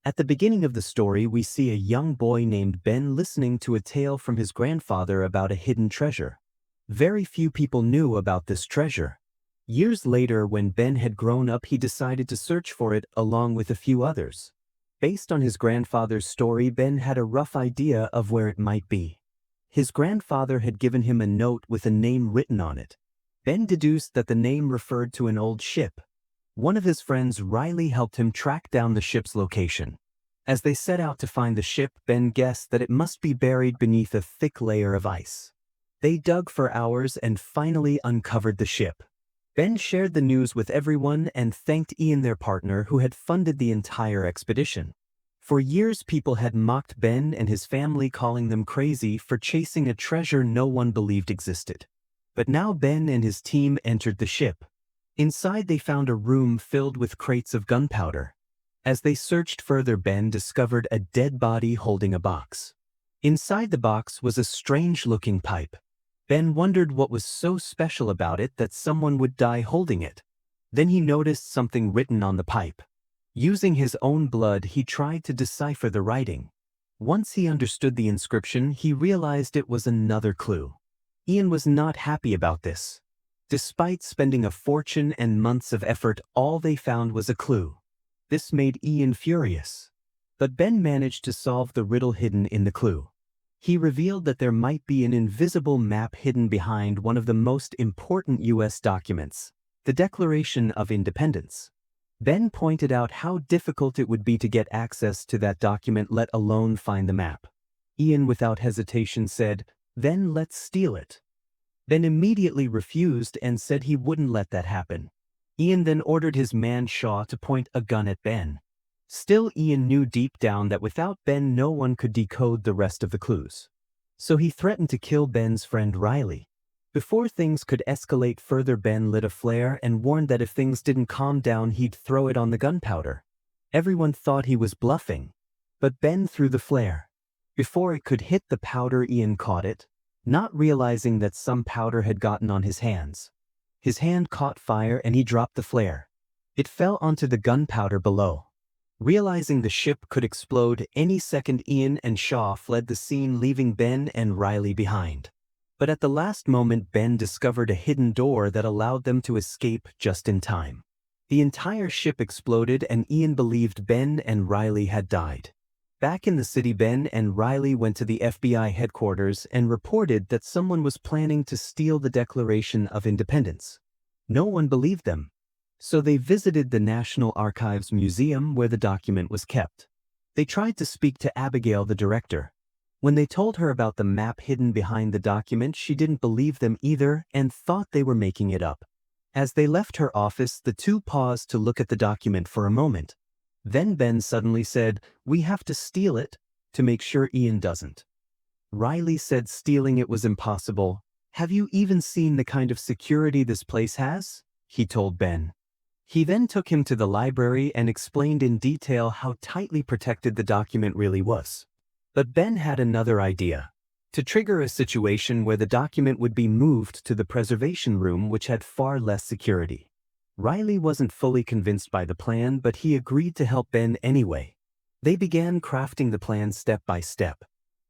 At the beginning of the story, we see a young boy named Ben listening to a tale from his grandfather about a hidden treasure. Very few people knew about this treasure. Years later, when Ben had grown up, he decided to search for it along with a few others. Based on his grandfather's story, Ben had a rough idea of where it might be. His grandfather had given him a note with a name written on it. Ben deduced that the name referred to an old ship. One of his friends, Riley, helped him track down the ship's location. As they set out to find the ship, Ben guessed that it must be buried beneath a thick layer of ice. They dug for hours and finally uncovered the ship. Ben shared the news with everyone and thanked Ian, their partner, who had funded the entire expedition. For years, people had mocked Ben and his family, calling them crazy for chasing a treasure no one believed existed. But now Ben and his team entered the ship. Inside, they found a room filled with crates of gunpowder. As they searched further, Ben discovered a dead body holding a box. Inside the box was a strange-looking pipe. Ben wondered what was so special about it that someone would die holding it. Then he noticed something written on the pipe. Using his own blood, he tried to decipher the writing. Once he understood the inscription, he realized it was another clue. Ian was not happy about this. Despite spending a fortune and months of effort, all they found was a clue. This made Ian furious. But Ben managed to solve the riddle hidden in the clue. He revealed that there might be an invisible map hidden behind one of the most important U.S. documents, the Declaration of Independence. Ben pointed out how difficult it would be to get access to that document, let alone find the map. Ian, without hesitation, said, "Then let's steal it." Ben immediately refused and said he wouldn't let that happen. Ian then ordered his man Shaw to point a gun at Ben. Still, Ian knew deep down that without Ben, no one could decode the rest of the clues. So he threatened to kill Ben's friend Riley. Before things could escalate further, Ben lit a flare and warned that if things didn't calm down, he'd throw it on the gunpowder. Everyone thought he was bluffing, but Ben threw the flare. Before it could hit the powder, Ian caught it, not realizing that some powder had gotten on his hands. His hand caught fire and he dropped the flare. It fell onto the gunpowder below. Realizing the ship could explode any second, Ian and Shaw fled the scene, leaving Ben and Riley behind. But at the last moment, Ben discovered a hidden door that allowed them to escape just in time. The entire ship exploded and Ian believed Ben and Riley had died. Back in the city, Ben and Riley went to the FBI headquarters and reported that someone was planning to steal the Declaration of Independence. No one believed them. So they visited the National Archives Museum where the document was kept. They tried to speak to Abigail, the director. When they told her about the map hidden behind the document, she didn't believe them either and thought they were making it up. As they left her office, the two paused to look at the document for a moment. Then Ben suddenly said, "We have to steal it to make sure Ian doesn't." Riley said stealing it was impossible. "Have you even seen the kind of security this place has?" he told Ben. He then took him to the library and explained in detail how tightly protected the document really was. But Ben had another idea: to trigger a situation where the document would be moved to the preservation room, which had far less security. Riley wasn't fully convinced by the plan, but he agreed to help Ben anyway. They began crafting the plan step by step.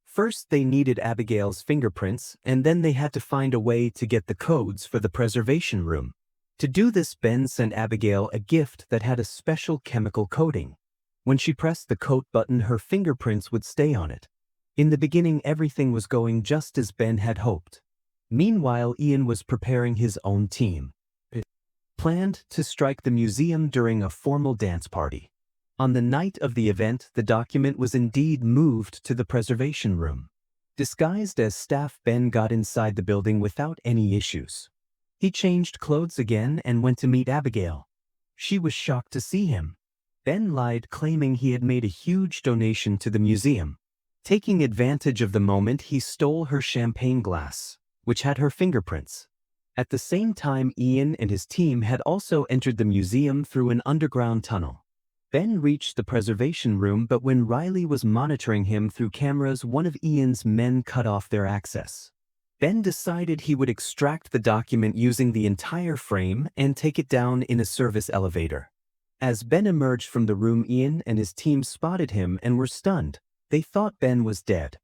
First, they needed Abigail's fingerprints, and then they had to find a way to get the codes for the preservation room. To do this, Ben sent Abigail a gift that had a special chemical coating. When she pressed the coat button, her fingerprints would stay on it. In the beginning, everything was going just as Ben had hoped. Meanwhile, Ian was preparing his own team. Planned to strike the museum during a formal dance party. On the night of the event, the document was indeed moved to the preservation room. Disguised as staff, Ben got inside the building without any issues. He changed clothes again and went to meet Abigail. She was shocked to see him. Ben lied, claiming he had made a huge donation to the museum. Taking advantage of the moment, he stole her champagne glass, which had her fingerprints. At the same time, Ian and his team had also entered the museum through an underground tunnel. Ben reached the preservation room, but when Riley was monitoring him through cameras, one of Ian's men cut off their access. Ben decided he would extract the document using the entire frame and take it down in a service elevator. As Ben emerged from the room, Ian and his team spotted him and were stunned. They thought Ben was dead.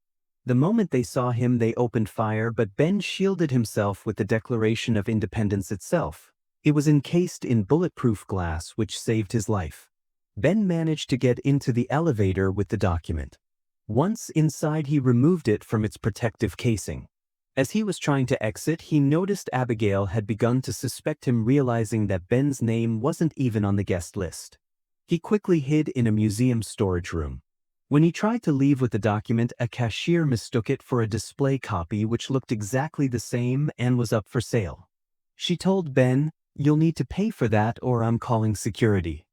The moment they saw him, they opened fire, but Ben shielded himself with the Declaration of Independence itself. It was encased in bulletproof glass, which saved his life. Ben managed to get into the elevator with the document. Once inside, he removed it from its protective casing. As he was trying to exit, he noticed Abigail had begun to suspect him, realizing that Ben's name wasn't even on the guest list. He quickly hid in a museum storage room. When he tried to leave with the document, a cashier mistook it for a display copy which looked exactly the same and was up for sale. She told Ben, "You'll need to pay for that or I'm calling security."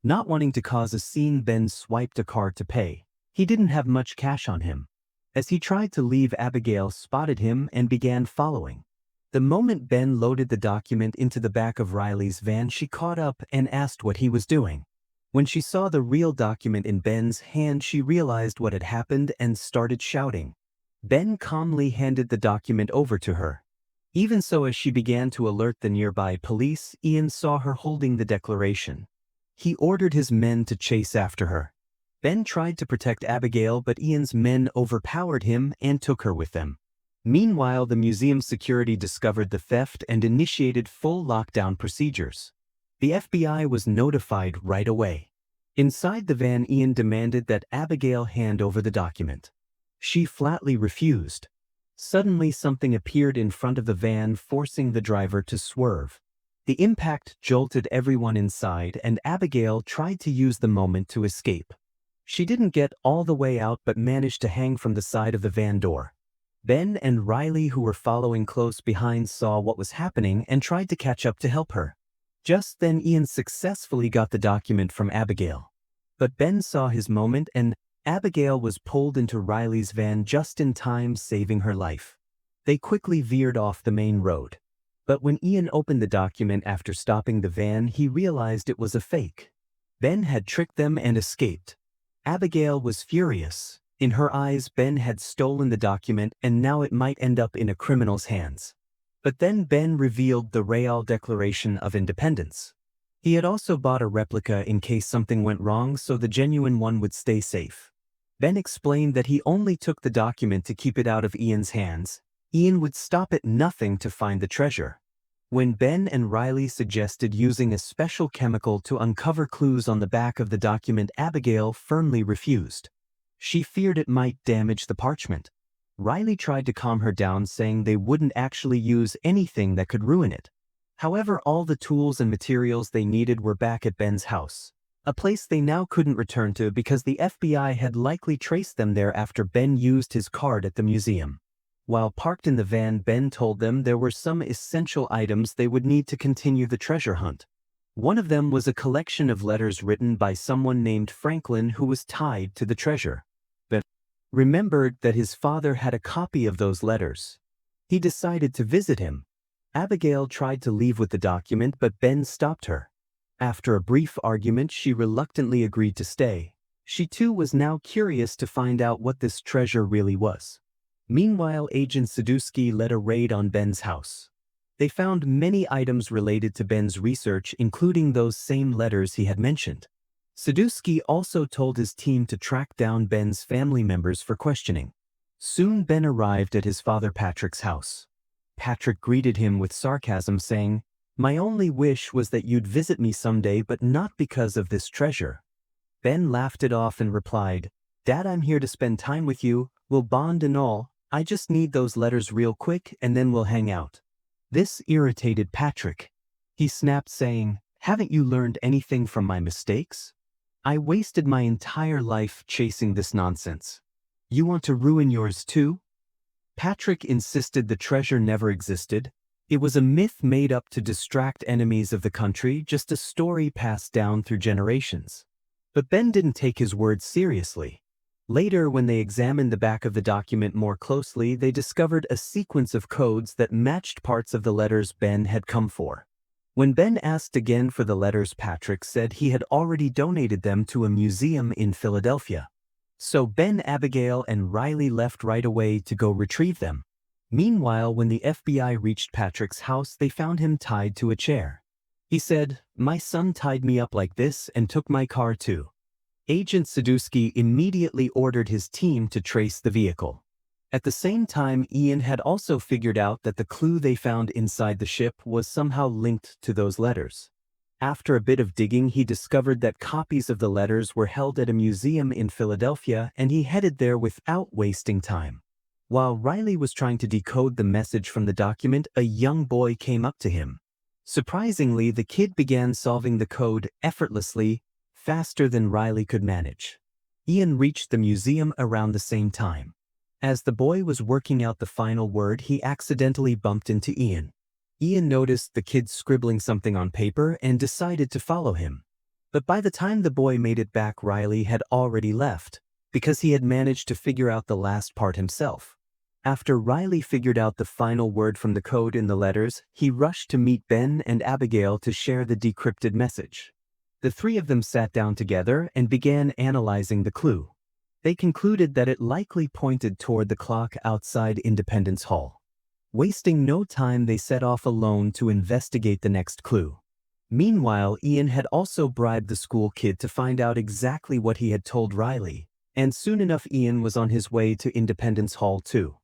Not wanting to cause a scene, Ben swiped a card to pay. He didn't have much cash on him. As he tried to leave, Abigail spotted him and began following. The moment Ben loaded the document into the back of Riley's van, she caught up and asked what he was doing. When she saw the real document in Ben's hand, she realized what had happened and started shouting. Ben calmly handed the document over to her. Even so, as she began to alert the nearby police, Ian saw her holding the declaration. He ordered his men to chase after her. Ben tried to protect Abigail, but Ian's men overpowered him and took her with them. Meanwhile, the museum security discovered the theft and initiated full lockdown procedures. The FBI was notified right away. Inside the van, Ian demanded that Abigail hand over the document. She flatly refused. Suddenly, something appeared in front of the van, forcing the driver to swerve. The impact jolted everyone inside, and Abigail tried to use the moment to escape. She didn't get all the way out but managed to hang from the side of the van door. Ben and Riley, who were following close behind, saw what was happening and tried to catch up to help her. Just then, Ian successfully got the document from Abigail. But Ben saw his moment and Abigail was pulled into Riley's van just in time, saving her life. They quickly veered off the main road. But when Ian opened the document after stopping the van, he realized it was a fake. Ben had tricked them and escaped. Abigail was furious. In her eyes, Ben had stolen the document and now it might end up in a criminal's hands. But then Ben revealed the Real Declaration of Independence. He had also bought a replica in case something went wrong, so the genuine one would stay safe. Ben explained that he only took the document to keep it out of Ian's hands. Ian would stop at nothing to find the treasure. When Ben and Riley suggested using a special chemical to uncover clues on the back of the document, Abigail firmly refused. She feared it might damage the parchment. Riley tried to calm her down, saying they wouldn't actually use anything that could ruin it. However, all the tools and materials they needed were back at Ben's house, a place they now couldn't return to because the FBI had likely traced them there after Ben used his card at the museum. While parked in the van, Ben told them there were some essential items they would need to continue the treasure hunt. One of them was a collection of letters written by someone named Franklin who was tied to the treasure. Ben remembered that his father had a copy of those letters. He decided to visit him. Abigail tried to leave with the document, but Ben stopped her. After a brief argument, she reluctantly agreed to stay. She too was now curious to find out what this treasure really was. Meanwhile, Agent Sadusky led a raid on Ben's house. They found many items related to Ben's research, including those same letters he had mentioned. Sadusky also told his team to track down Ben's family members for questioning. Soon Ben arrived at his father Patrick's house. Patrick greeted him with sarcasm, saying, "My only wish was that you'd visit me someday, but not because of this treasure." Ben laughed it off and replied, "Dad, I'm here to spend time with you, we'll bond and all. I just need those letters real quick and then we'll hang out." This irritated Patrick. He snapped, saying, "Haven't you learned anything from my mistakes? I wasted my entire life chasing this nonsense. You want to ruin yours too?" Patrick insisted the treasure never existed. It was a myth made up to distract enemies of the country, just a story passed down through generations. But Ben didn't take his words seriously. Later, when they examined the back of the document more closely, they discovered a sequence of codes that matched parts of the letters Ben had come for. When Ben asked again for the letters, Patrick said he had already donated them to a museum in Philadelphia. So Ben, Abigail, and Riley left right away to go retrieve them. Meanwhile, when the FBI reached Patrick's house, they found him tied to a chair. He said, "My son tied me up like this and took my car too." Agent Sadusky immediately ordered his team to trace the vehicle. At the same time, Ian had also figured out that the clue they found inside the ship was somehow linked to those letters. After a bit of digging, he discovered that copies of the letters were held at a museum in Philadelphia, and he headed there without wasting time. While Riley was trying to decode the message from the document, a young boy came up to him. Surprisingly, the kid began solving the code effortlessly, faster than Riley could manage. Ian reached the museum around the same time. As the boy was working out the final word, he accidentally bumped into Ian. Ian noticed the kid scribbling something on paper and decided to follow him. But by the time the boy made it back, Riley had already left, because he had managed to figure out the last part himself. After Riley figured out the final word from the code in the letters, he rushed to meet Ben and Abigail to share the decrypted message. The three of them sat down together and began analyzing the clue. They concluded that it likely pointed toward the clock outside Independence Hall. Wasting no time, they set off alone to investigate the next clue. Meanwhile, Ian had also bribed the school kid to find out exactly what he had told Riley, and soon enough Ian was on his way to Independence Hall too.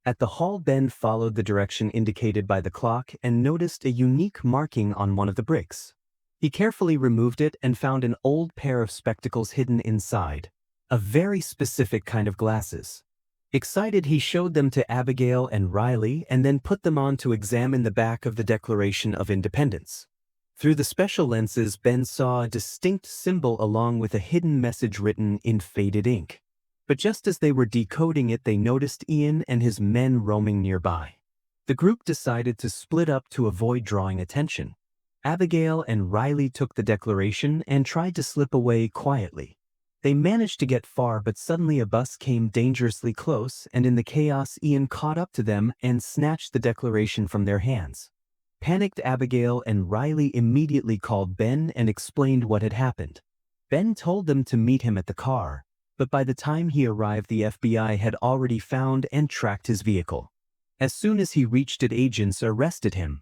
At the hall, Ben followed the direction indicated by the clock and noticed a unique marking on one of the bricks. He carefully removed it and found an old pair of spectacles hidden inside, a very specific kind of glasses. Excited, he showed them to Abigail and Riley and then put them on to examine the back of the Declaration of Independence. Through the special lenses, Ben saw a distinct symbol along with a hidden message written in faded ink. But just as they were decoding it, they noticed Ian and his men roaming nearby. The group decided to split up to avoid drawing attention. Abigail and Riley took the Declaration and tried to slip away quietly. They managed to get far, but suddenly a bus came dangerously close, and in the chaos, Ian caught up to them and snatched the Declaration from their hands. Panicked, Abigail and Riley immediately called Ben and explained what had happened. Ben told them to meet him at the car, but by the time he arrived, the FBI had already found and tracked his vehicle. As soon as he reached it, agents arrested him.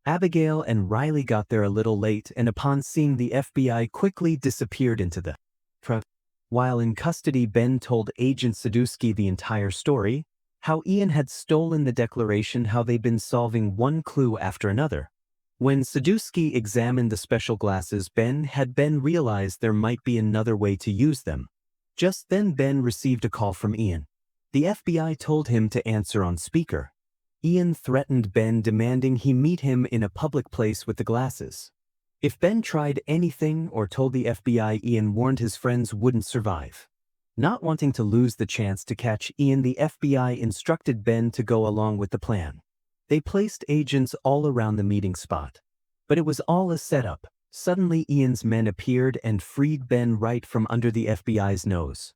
Abigail and Riley got there a little late, and upon seeing the FBI, quickly disappeared into the truck. While in custody, Ben told Agent Sadusky the entire story, how Ian had stolen the Declaration, how they'd been solving one clue after another. When Sadusky examined the special glasses, Ben realized there might be another way to use them. Just then, Ben received a call from Ian. The FBI told him to answer on speaker. Ian threatened Ben, demanding he meet him in a public place with the glasses. If Ben tried anything or told the FBI, Ian warned his friends wouldn't survive. Not wanting to lose the chance to catch Ian, the FBI instructed Ben to go along with the plan. They placed agents all around the meeting spot. But it was all a setup. Suddenly, Ian's men appeared and freed Ben right from under the FBI's nose.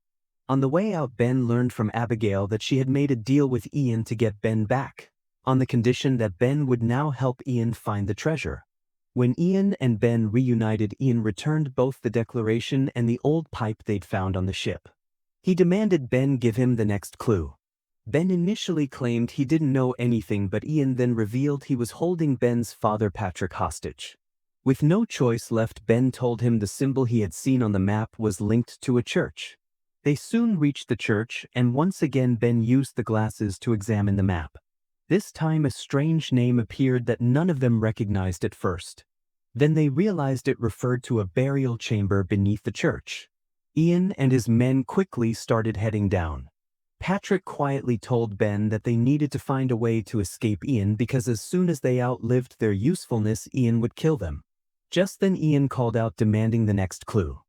On the way out, Ben learned from Abigail that she had made a deal with Ian to get Ben back, on the condition that Ben would now help Ian find the treasure. When Ian and Ben reunited, Ian returned both the Declaration and the old pipe they'd found on the ship. He demanded Ben give him the next clue. Ben initially claimed he didn't know anything, but Ian then revealed he was holding Ben's father, Patrick, hostage. With no choice left, Ben told him the symbol he had seen on the map was linked to a church. They soon reached the church, and once again Ben used the glasses to examine the map. This time a strange name appeared that none of them recognized at first. Then they realized it referred to a burial chamber beneath the church. Ian and his men quickly started heading down. Patrick quietly told Ben that they needed to find a way to escape Ian, because as soon as they outlived their usefulness, Ian would kill them. Just then Ian called out, demanding the next clue.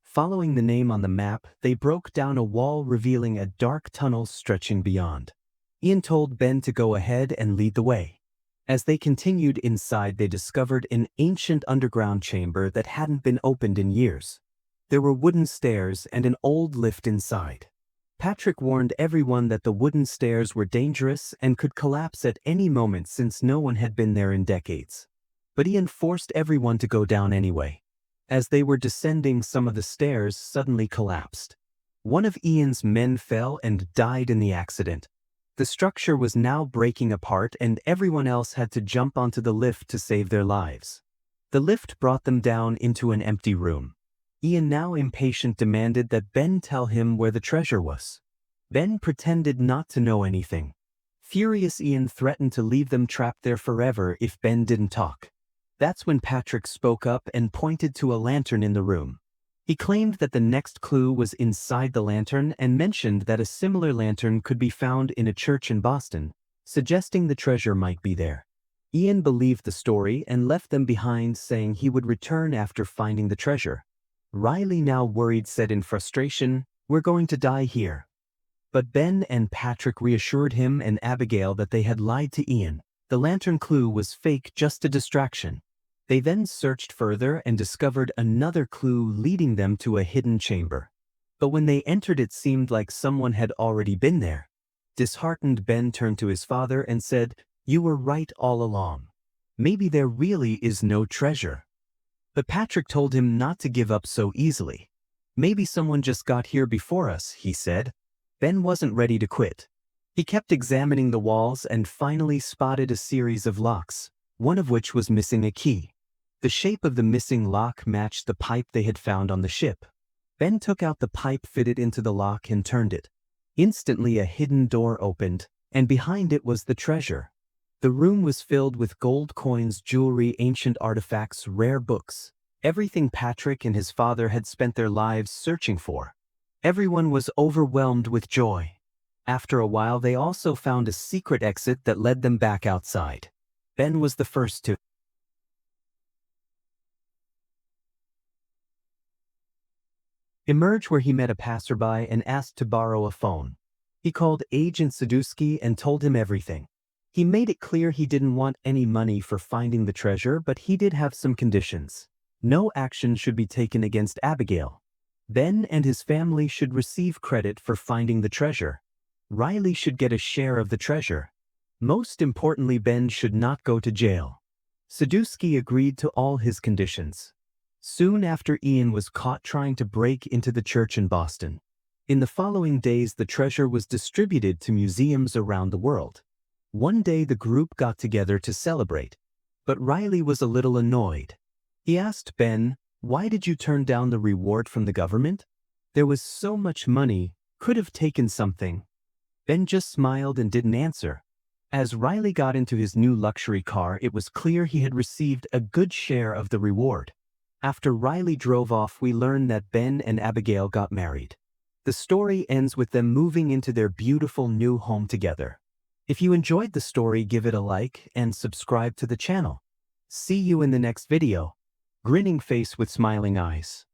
Following the name on the map, they broke down a wall, revealing a dark tunnel stretching beyond. Ian told Ben to go ahead and lead the way. As they continued inside, they discovered an ancient underground chamber that hadn't been opened in years. There were wooden stairs and an old lift inside. Patrick warned everyone that the wooden stairs were dangerous and could collapse at any moment, since no one had been there in decades. But Ian forced everyone to go down anyway. As they were descending, some of the stairs suddenly collapsed. One of Ian's men fell and died in the accident. The structure was now breaking apart, and everyone else had to jump onto the lift to save their lives. The lift brought them down into an empty room. Ian, now impatient, demanded that Ben tell him where the treasure was. Ben pretended not to know anything. Furious, Ian threatened to leave them trapped there forever if Ben didn't talk. That's when Patrick spoke up and pointed to a lantern in the room. He claimed that the next clue was inside the lantern and mentioned that a similar lantern could be found in a church in Boston, suggesting the treasure might be there. Ian believed the story and left them behind, saying he would return after finding the treasure. Riley, now worried, said in frustration, "We're going to die here." But Ben and Patrick reassured him and Abigail that they had lied to Ian. The lantern clue was fake, just a distraction. They then searched further and discovered another clue leading them to a hidden chamber. But when they entered, it seemed like someone had already been there. Disheartened, Ben turned to his father and said, "You were right all along. Maybe there really is no treasure." But Patrick told him not to give up so easily. "Maybe someone just got here before us," he said. Ben wasn't ready to quit. He kept examining the walls and finally spotted a series of locks, one of which was missing a key. The shape of the missing lock matched the pipe they had found on the ship. Ben took out the pipe, fitted into the lock, and turned it. Instantly, a hidden door opened, and behind it was the treasure. The room was filled with gold coins, jewelry, ancient artifacts, rare books, everything Patrick and his father had spent their lives searching for. Everyone was overwhelmed with joy. After a while, they also found a secret exit that led them back outside. Ben was the first to emerge, where he met a passerby and asked to borrow a phone. He called Agent Sadusky and told him everything. He made it clear he didn't want any money for finding the treasure, but he did have some conditions. No action should be taken against Abigail. Ben and his family should receive credit for finding the treasure. Riley should get a share of the treasure. Most importantly, Ben should not go to jail. Sadusky agreed to all his conditions. Soon after, Ian was caught trying to break into the church in Boston. In the following days, the treasure was distributed to museums around the world. One day, the group got together to celebrate, but Riley was a little annoyed. He asked Ben, "Why did you turn down the reward from the government? There was so much money, could have taken something." Ben just smiled and didn't answer. As Riley got into his new luxury car, it was clear he had received a good share of the reward. After Riley drove off, we learned that Ben and Abigail got married. The story ends with them moving into their beautiful new home together. If you enjoyed the story, give it a like and subscribe to the channel. See you in the next video. Grinning face with smiling eyes.